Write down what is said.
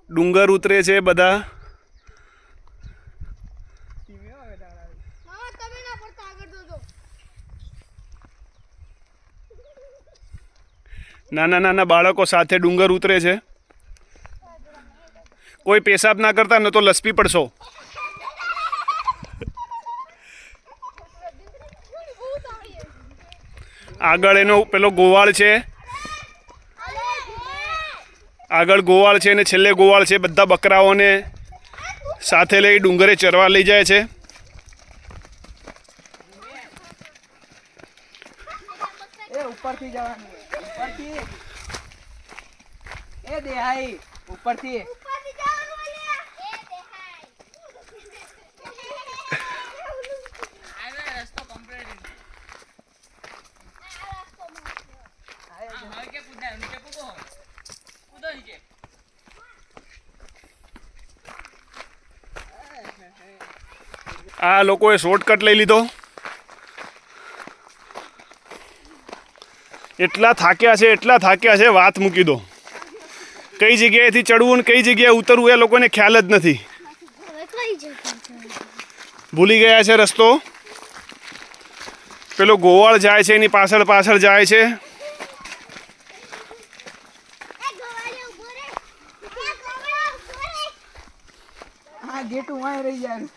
ડુંગર ઉતરે છે બધા. નાના નાના બાળકો સાથે ડુંગર ઉતરે છે. કોઈ પેશાબ ના કરતા ન તો લસપી પડશો. આગળ એનો પેલો ગોવાળ છે, આગળ ગોવાળ છે અને છેલ્લે ગોવાળ છે. બધા બકરાઓને સાથે લઈ ડુંગરે ચરવા લઈ જાય છે. ઉપરથી જવાનું, ઉપરથી એ દેહાઈ ઉપરથી આ લોકોએ શોર્ટકટ લઈ લીધો. એટલા થાક્યા છે વાત મૂકી દો. કઈ જગ્યાએથી ચડવું ને કઈ જગ્યાએ ઉતરવું એ લોકોને ખ્યાલ જ નથી. ભૂલી ગયા છે રસ્તો. પેલો ગોવાળ જાય છે એની પાછળ પાછળ જાય છે. આ ગેટ ઉમાય રહી જાય.